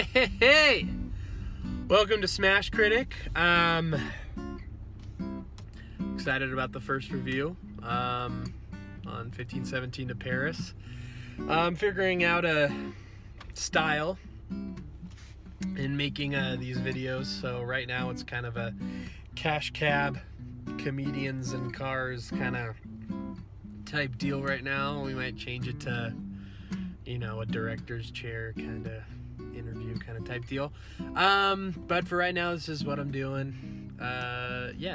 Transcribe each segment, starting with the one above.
Hey! Welcome to Smash Critic. Excited about the first review on 1517 to Paris. I'm figuring out a style in making these videos. So right now it's kind of a cash cab, comedians and cars kind of type deal right now. We might change it to, a director's chair kind of interview kind of type deal. But for right now, this is what I'm doing.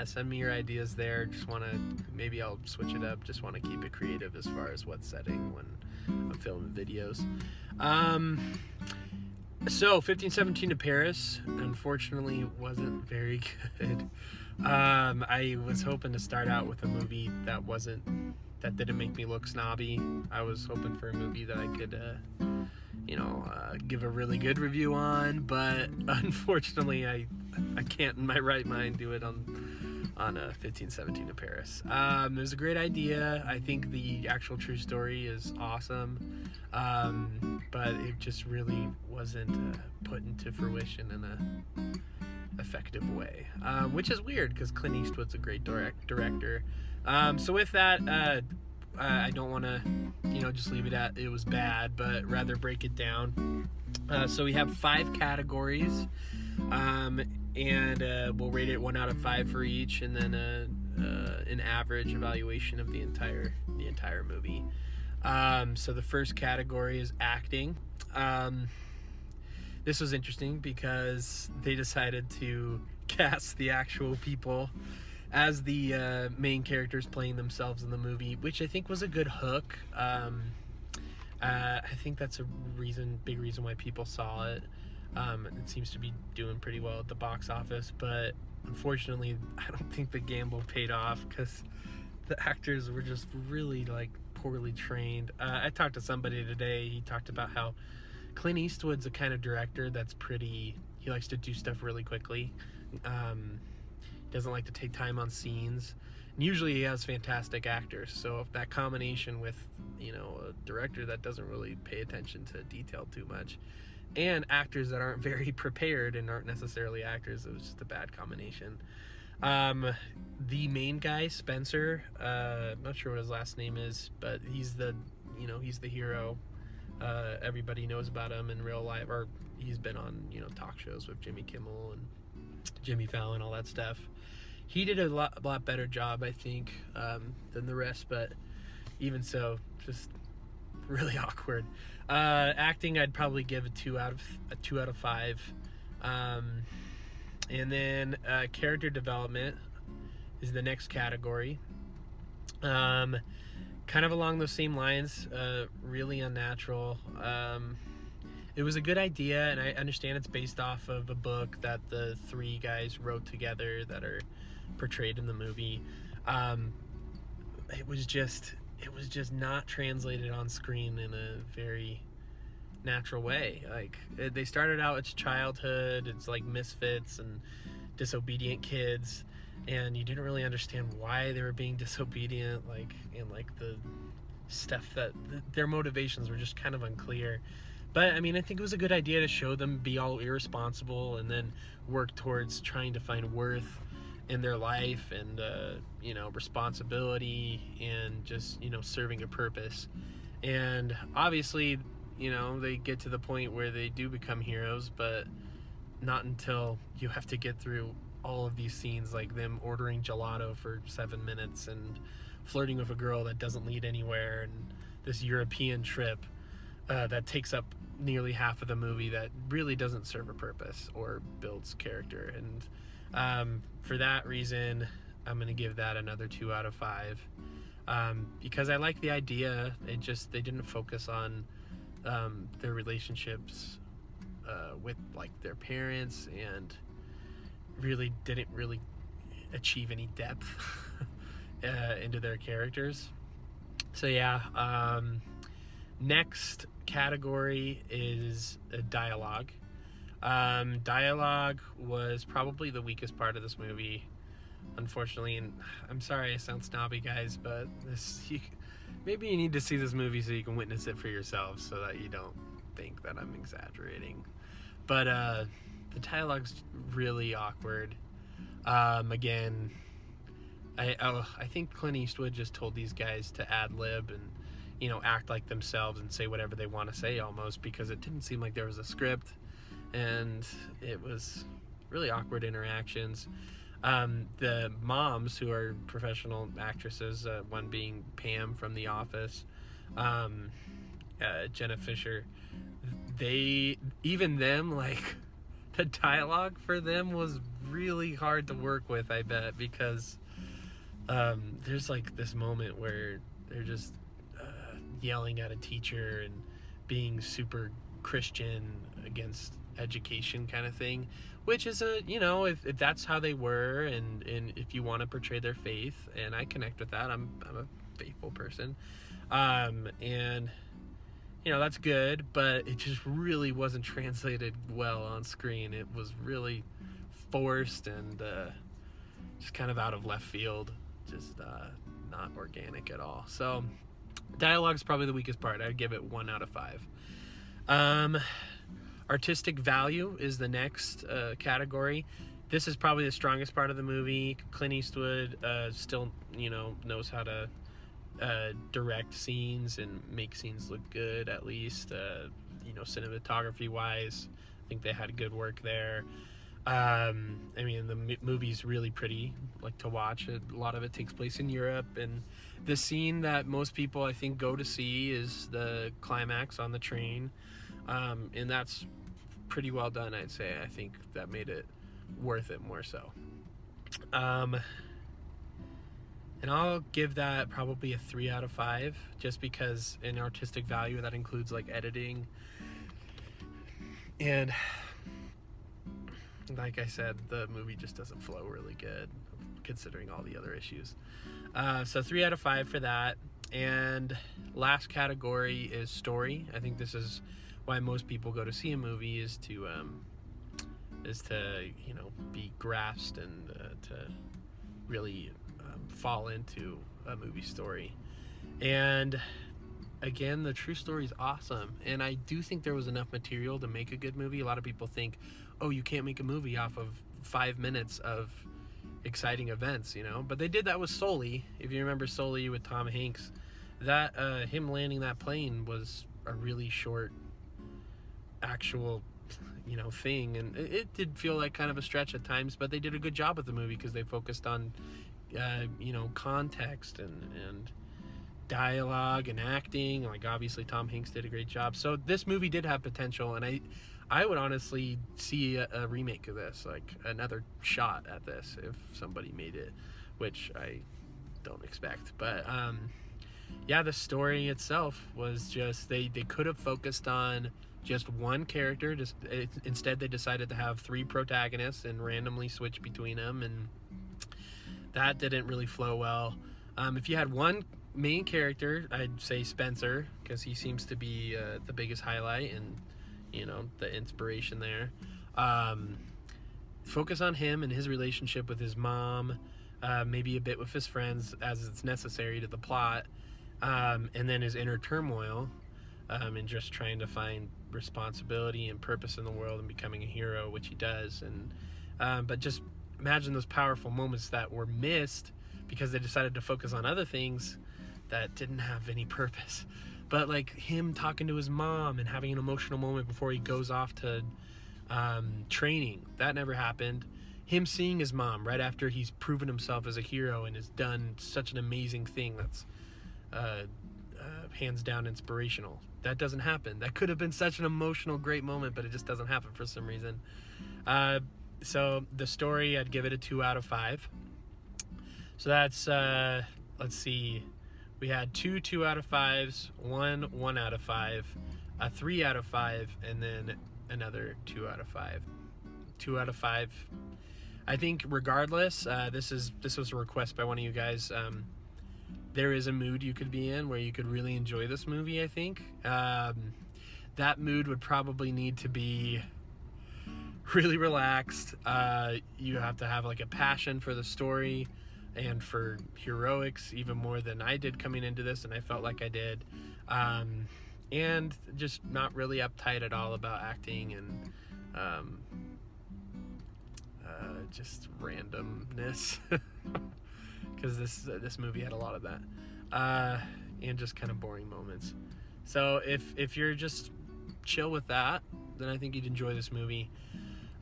Send me your ideas there. Just want to, maybe I'll switch it up. Just want to keep it creative as far as what setting when I'm filming videos. So 1517 to Paris, unfortunately, wasn't very good. I was hoping to start out with a movie that didn't make me look snobby. I was hoping for a movie that I could, give a really good review on, but unfortunately I can't in my right mind do it on 1517 to Paris. It was a great idea. I think the actual true story is awesome, but it just really wasn't put into fruition in a effective way, which is weird because Clint Eastwood's a great director. So with that, I don't want to, just leave it at it was bad, but rather break it down. So we have 5 categories, and we'll rate it 1 out of 5 for each, and then an average evaluation of the entire movie. So the first category is acting. This was interesting because they decided to cast the actual people as the main characters playing themselves in the movie, which I think was a good hook. I think that's a big reason why people saw it. It seems to be doing pretty well at the box office, but unfortunately, I don't think the gamble paid off because the actors were just really poorly trained. I talked to somebody today. He talked about how Clint Eastwood's a kind of director that's he likes to do stuff really quickly. Doesn't like to take time on scenes. And usually he has fantastic actors. So if that combination with, a director that doesn't really pay attention to detail too much, and actors that aren't very prepared and aren't necessarily actors, it was just a bad combination. The main guy, Spencer, I'm not sure what his last name is, but he's the hero. Everybody knows about him in real life, or he's been on, talk shows with Jimmy Kimmel and Jimmy Fallon, all that stuff. He did a lot better job, I think, than the rest, but even so, just really awkward. Acting, I'd probably give a 2 out of 5. And then character development is the next category. Kind of along those same lines, really unnatural. It was a good idea, and I understand it's based off of a book that the 3 guys wrote together that are portrayed in the movie. It was just not translated on screen in a very natural way. They started out, it's childhood, it's like misfits and disobedient kids, and you didn't really understand why they were being disobedient, and the stuff that their motivations were just kind of unclear. But I think it was a good idea to show them be all irresponsible and then work towards trying to find worth in their life and responsibility and just serving a purpose. And obviously they get to the point where they do become heroes, but not until you have to get through all of these scenes, like them ordering gelato for 7 minutes and flirting with a girl that doesn't lead anywhere, and this European trip that takes up nearly half of the movie that really doesn't serve a purpose or builds character. And for that reason, I'm going to give that another 2 out of 5. Because I like the idea. They didn't focus on their relationships with their parents, and really didn't achieve any depth into their characters. So yeah, next category is dialogue. Dialogue was probably the weakest part of this movie, unfortunately, and I'm sorry I sound snobby, guys, but maybe you need to see this movie so you can witness it for yourselves, so that you don't think that I'm exaggerating. But the dialogue's really awkward. Again, I think Clint Eastwood just told these guys to ad-lib and, act like themselves and say whatever they want to say almost, because it didn't seem like there was a script, and it was really awkward interactions. The moms, who are professional actresses, one being Pam from The Office, Jenna Fisher, like, the dialogue for them was really hard to work with, I bet, because there's like this moment where they're just yelling at a teacher and being super Christian against education kind of thing, which is if that's how they were, and if you want to portray their faith, and I connect with that, I'm a faithful person, and that's good, but it just really wasn't translated well on screen. It was really forced and just kind of out of left field, just not organic at all. So dialogue's probably the weakest part. I'd give it 1 out of 5. Artistic value is the next category. This is probably the strongest part of the movie. Clint Eastwood still knows how to direct scenes and make scenes look good, at least cinematography wise. I think they had good work there. The movie's really pretty, like, to watch. A lot of it takes place in Europe, and the scene that most people, I think, go to see is the climax on the train, and that's pretty well done, I'd say. I think that made it worth it more so. And I'll give that probably a 3 out of 5, just because in artistic value that includes like editing, and like I said, the movie just doesn't flow really good considering all the other issues. So 3 out of 5 for that. And last category is story. I think this is why most people go to see a movie, is to be grasped and to really fall into a movie story. And again, the true story is awesome, and I do think there was enough material to make a good movie. A lot of people think, oh, you can't make a movie off of 5 minutes of exciting events, but they did that with Sully. If you remember Sully with Tom Hanks, that him landing that plane was a really short actual thing, and it did feel like kind of a stretch at times, but they did a good job with the movie because they focused on context and dialogue and acting. Like, obviously Tom Hanks did a great job. So this movie did have potential, and I would honestly see a remake of this, like another shot at this, if somebody made it, which I don't expect. But the story itself was just, they could have focused on just one character. Instead they decided to have 3 protagonists and randomly switch between them, and that didn't really flow well. If you had one main character, I'd say Spencer, because he seems to be the biggest highlight and the inspiration there. Focus on him and his relationship with his mom, maybe a bit with his friends as it's necessary to the plot, and then his inner turmoil, and just trying to find responsibility and purpose in the world and becoming a hero, which he does. And but just imagine those powerful moments that were missed because they decided to focus on other things that didn't have any purpose. But like him talking to his mom and having an emotional moment before he goes off to training, that never happened. Him seeing his mom right after he's proven himself as a hero and has done such an amazing thing that's hands down inspirational, that doesn't happen. That could have been such an emotional, great moment, but it just doesn't happen for some reason. So the story, I'd give it a 2 out of 5. So that's, let's see, we had 2 out of 5s, 1 out of 5, a 3 out of 5, and then another 2 out of 5. 2 out of 5. I think regardless, this was a request by one of you guys. There is a mood you could be in where you could really enjoy this movie, I think. That mood would probably need to be really relaxed. You have to have like a passion for the story and for heroics even more than I did coming into this, and I felt like I did. And just not really uptight at all about acting and just randomness, because this movie had a lot of that, and just kind of boring moments. So if you're just chill with that, then I think you'd enjoy this movie.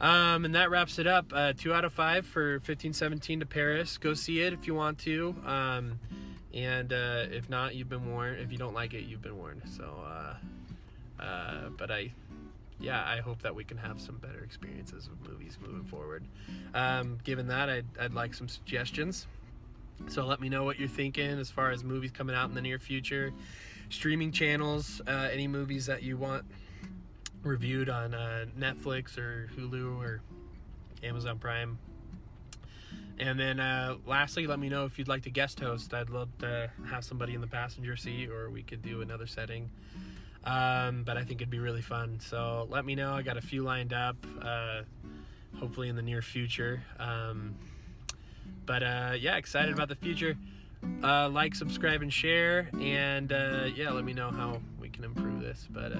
And that wraps it up. 2 out of 5 for 1517 to Paris. Go see it if you want to. And if not, you've been warned. If you don't like it, you've been warned. So, but I hope that we can have some better experiences with movies moving forward. Given that, I'd like some suggestions. So let me know what you're thinking as far as movies coming out in the near future, streaming channels, any movies that you want reviewed on Netflix or Hulu or Amazon Prime. And then lastly, let me know if you'd like to guest host. I'd love to have somebody in the passenger seat, or we could do another setting. But I think it'd be really fun. So let me know. I got a few lined up, hopefully in the near future. But excited about the future. Like, subscribe, and share. And let me know how we can improve this. But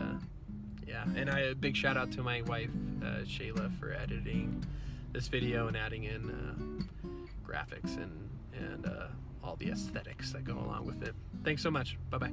and a big shout out to my wife, Shayla, for editing this video and adding in graphics and all the aesthetics that go along with it. Thanks so much. Bye-bye.